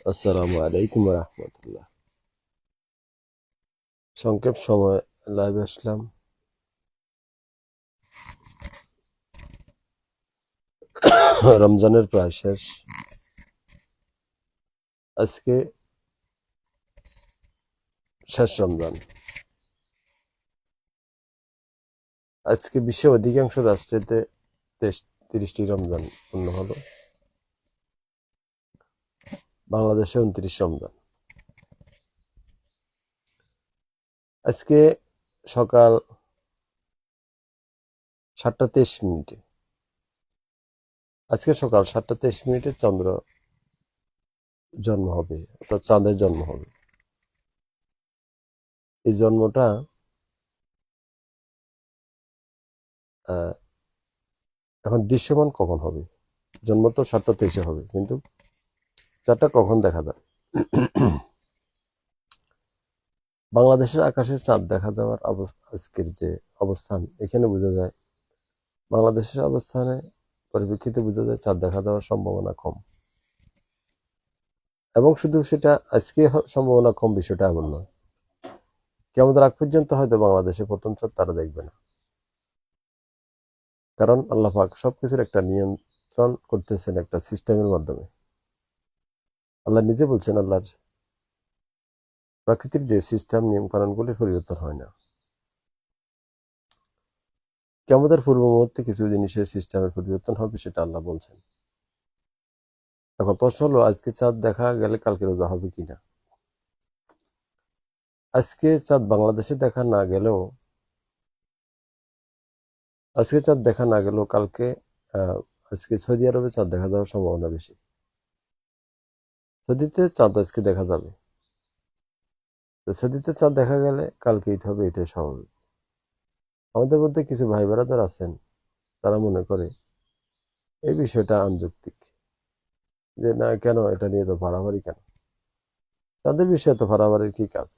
আসসালামু আলাইকুম রহমতুল্লাহ। সংক্ষেপ সময় লাইভে আসলাম। রমজানের প্রায় শেষ। আজকে শেষ রমজান। আজকে বিশ্বের অধিকাংশ রাষ্ট্রেতে 30টি রমজান পূর্ণ হলো। বাংলাদেশে 29 রমজান। আজকে সকাল 7:23 আজকে সকাল 7:23 চন্দ্র জন্ম হবে, অর্থাৎ চাঁদের জন্ম হবে। এই জন্মটা এখন দৃশ্যমান কখন হবে? জন্ম তো 7:23 হবে, কিন্তু চাঁদটা কখন দেখা যায়? বাংলাদেশের আকাশে চাঁদ দেখা যাওয়ার আজকের যে অবস্থান, এখানে বোঝা যায় বাংলাদেশের অবস্থানে পরিপ্রেক্ষিতে বোঝা যায় চাঁদ দেখা দেওয়ার সম্ভাবনা কম। এবং শুধু সেটা আজকে সম্ভাবনা কম, বিষয়টা এমন নয়। কিয়ামতের আগ পর্যন্ত হয়তো বাংলাদেশে প্রথম চাঁদ তারা দেখবে না, কারণ আল্লাহ পাক সবকিছুর একটা নিয়ন্ত্রণ করতেছেন একটা সিস্টেমের মাধ্যমে। আল্লাহ নিজে বলছেন, আল্লাহর প্রাকৃতিক যে সিস্টেম, নিয়ম কানুনগুলি পরিবর্তন হয় না। কিয়ামতের পূর্ব মুহূর্তে কিছু জিনিসের সিস্টেমের পরিবর্তন হবে, সেটা আল্লাহ বলছেন। এখন প্রশ্ন হলো, আজকে চাঁদ দেখা গেলে কালকে রোজা হবে কিনা? আজকে চাঁদ বাংলাদেশে দেখা না গেলেও কালকে আজকে সৌদি আরবে চাঁদ দেখা যাওয়ার সম্ভাবনা বেশি। সৌদিতে চাঁদ আজকে দেখা যাবে, তো সৌদিতে চাঁদ দেখা গেলে কালকে ঈদ হবে, এটাই স্বাভাবিক। আমাদের মধ্যে কিছু ভাই বোনেরা আছেন, তারা মনে করে এই বিষয়টা আনযৌক্তিক, যে না, কেন এটা নিয়ে তো বাড়াবাড়ি কেন? তাদের বিষয়ে তো বাড়াবাড়ির কি কাজ?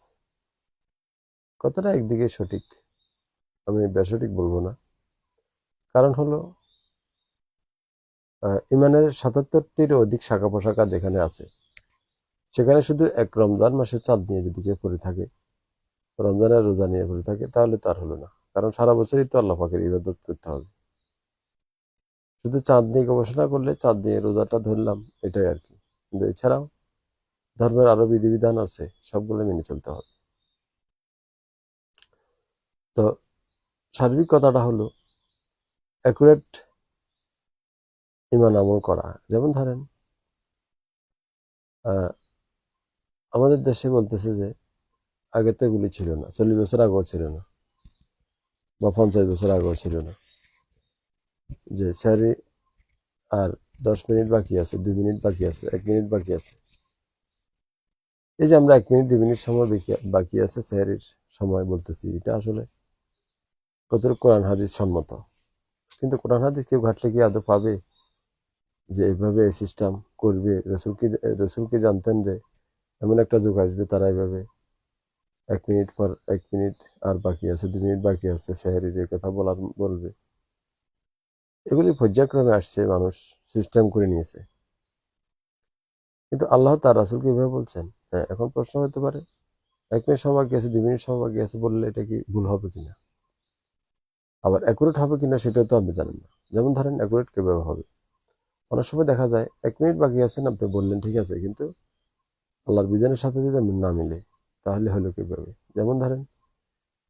কথাটা একদিকে সঠিক, আমি বেসঠিক বলবো না। কারণ হলো, ইমানের 77টির অধিক শাখা প্রশাখা যেখানে আছে, সেখানে শুধু এক রমজান মাসে চাঁদ নিয়ে যদি কেউ পড়ে থাকে, রমজানের রোজা নিয়ে পড়ে থাকে, তাহলে তার হলো না। কারণ সারা বছরই তো আল্লাহ পাকের ইবাদত করতে হবে। শুধু চাঁদ নিয়ে গবেষণা করলে চাঁদ নিয়ে রোজাটা ধরলাম, এটাই আর কি। কিন্তু এছাড়াও ধর্মের আরো বিধিবিধান আছে, সবগুলো মেনে চলতে হবে। তো সার্বিক কথাটা হলো অ্যাকুরেট ইমান আমল করা। যেমন ধরেন, আমাদের দেশে বলতেছে যে আগে তো এগুলি ছিল না, 40 বছর আগেও ছিল না, বা 50 বছর আগেও ছিল না, যে স্যারি আর 10 মিনিট বাকি আছে, 2 মিনিট বাকি আছে, 1 মিনিট বাকি আছে। এই যে আমরা 1 মিনিট 2 মিনিট সময় বাকি আছে স্যারির সময় বলতেছি, এটা আসলে কতটুকু কোরআন হাদিস সম্মত? কিন্তু কোরআন হাদিস কেউ ঘাটলে কি আদৌ পাবে যে এইভাবে সিস্টেম করবে? রসুলকে জানতেন যে এমন একটা যুগ আসবে, তারা এইভাবে 1 মিনিট পর 1 মিনিট আর বাকি আছে, 2 মিনিট বাকি আছে, সেহরির কথা বলবে। এগুলি পর্যায়ক্রমে আসছে, মানুষ সিস্টেম করে নিয়েছে। কিন্তু আল্লাহ তার রাসূলকে এভাবে বলছেন। হ্যাঁ, এখন প্রশ্ন হতে পারে, 1 মিনিট সময় বাকি আছে, 2 মিনিট সময় বাকি আছে বললে এটা কি ভুল হবে কিনা, আবার অ্যাকুরেট হবে কিনা সেটাও তো আপনি জানেন না। যেমন ধরেন, অ্যাকুরেট কিভাবে হবে? অনেক সময় দেখা যায় 1 মিনিট বাকি আছেন, আপনি বললেন ঠিক আছে, কিন্তু আল্লাহর বিধানের সাথে যদি না মিলে, তাহলে হলো কিভাবে? যেমন ধরেন,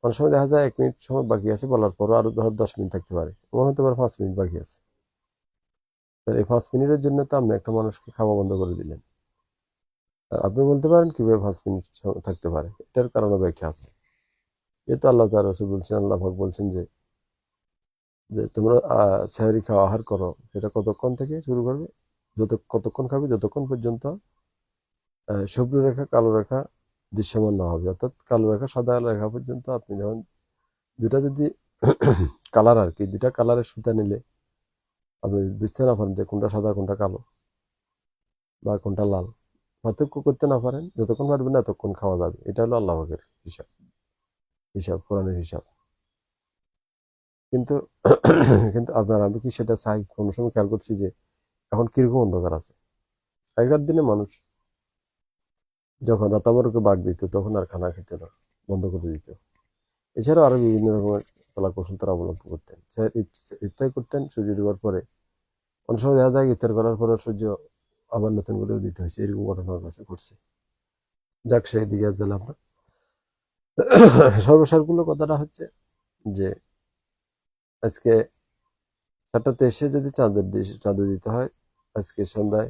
অনেক সময় দেখা যায় 1 মিনিট সময় বাকি আছে বলার পরও আরো ধর 10 মিনিট থাকতে পারে, এমন হতে পারে 5 মিনিট বাকি আছে। তাহলে এই 5 মিনিটের জন্য তো আপনি একটা মানুষকে খাওয়া বন্ধ করে দিলেন। আর আপনি বলতে পারেন কিভাবে 5 মিনিট থাকতে পারে, এটার কারণে ব্যাখ্যা আছে। যেহেতু আল্লাহ তাআলা রাসূল বলছেন, আল্লাহ পাক বলছেন যে যে তোমরা সেহরি খাওয়া আহার করো, সেটা কতক্ষণ থেকে শুরু করবে, কতক্ষণ খাবে, যতক্ষণ পর্যন্ত সবুজ রেখা কালো রেখা দৃশ্যমান না হবে, অর্থাৎ কালো রেখা সাদা রেখা পর্যন্ত। আপনি যেমন দুটা যদি কালার আর কি, দুটা কালারের সুতা নিলে আপনি বুঝতে না পারেন যে কোনটা সাদা কোনটা কালো বা কোনটা লাল, পার্থক্য করতে না পারেন, যতক্ষণ পারবেন না ততক্ষণ খাওয়া যাবে। এটা হলো আল্লাহ পাকের হিসাব, কোরআনের হিসাব। কিন্তু কিন্তু আমি কি সেটা চাই? কোনো সময় খেয়াল করছি যে এখন কিরকম অন্ধকার আছে। আগেকার দিনে মানুষ যখন রাতাবারকে বাঘ দিত তখন আর খানা খেতে না, বন্ধ করে দিত। এছাড়াও আরো বিভিন্ন রকমের কলা কৌশল তারা অবলম্বন করতেন। ইফতার করতেন সূর্য ডুবার পরে। অনেক সময় দেখা যায় ইফতার করার পরে সূর্য আবার নতুন করে দিতে হয়েছে, এরকম ঘটনা কাছে ঘটছে। যাক, সেই দিকে আর গেলাম না। সর্বসারগুলো কথাটা হচ্ছে যে আজকে 7টা 23-এ যদি চাঁদ উদিত হয়, আজকে সন্ধ্যায়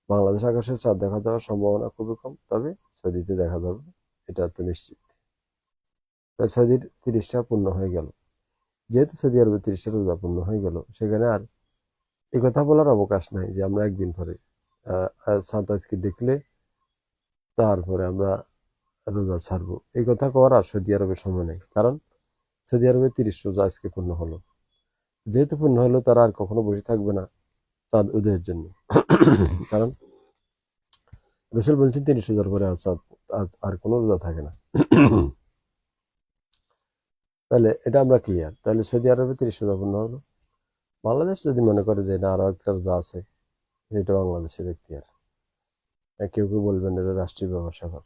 বাংলাদেশ আকাশে চাঁদ দেখা যাওয়ার সম্ভাবনা খুবই কম, তবে সৌদিতে দেখা যাবে, এটা তো নিশ্চিত। তাই সৌদির 30টা পূর্ণ হয়ে গেল। যেহেতু সৌদি আরবে 30টা রোজা পূর্ণ হয়ে গেল, সেখানে আর এই কথা বলার অবকাশ নাই যে আমরা একদিন পরে চাঁদ আজকে দেখলে তারপরে আমরা রোজা ছাড়বো, এই কথা কওয়ার আর সৌদি আরবের সময় নেই। কারণ সৌদি আরবে 30 রোজা আজকে পূর্ণ হলো, যেহেতু পূর্ণ হলো তারা আর কখনো বসে থাকবে না চাঁদ উদয়ের জন্য। কারণ রসুল বলছেন 30 রোজার পরে আর চাঁদ আর কোনো রোজা থাকে না। তাহলে এটা আমরা ক্লিয়ার। তাহলে সৌদি আরবে 30 রোজা পূর্ণ হলো। বাংলাদেশ যদি মনে করে যে না, আরো একটা রোজা আছে, এটা বাংলাদেশের এখতিয়ার। কেউ কেউ বলবেন এটা রাষ্ট্রীয় ব্যবসা কর।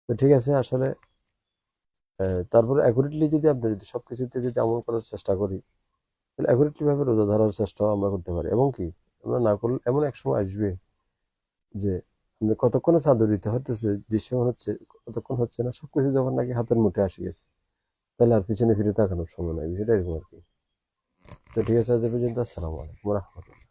তো ঠিক আছে, আসলে তারপরে অ্যাকুরেটলি যদি আমরা যদি সবকিছুতে যদি আমল করার চেষ্টা করি, তাহলে অ্যাকুরেটলি ভাবে রোজা ধরার চেষ্টাও আমরা করতে পারি। এবং কি, আমরা না করলে এমন এক সময় আসবে যে আমরা কতক্ষণে চাদর দিতে হতেছে, দৃশ্য হচ্ছে, কতক্ষণ হচ্ছে না, সবকিছু যখন নাকি হাতের মুঠে আসে গেছে, তাহলে আর পিছনে ফিরে তাকানোর সময় নাই। বিষয়টা এরকম আর কি। তো ঠিক আছে, আজ এ পর্যন্ত। আসসালামু আলাইকুম ওয়া রাহমাতুল্লাহ।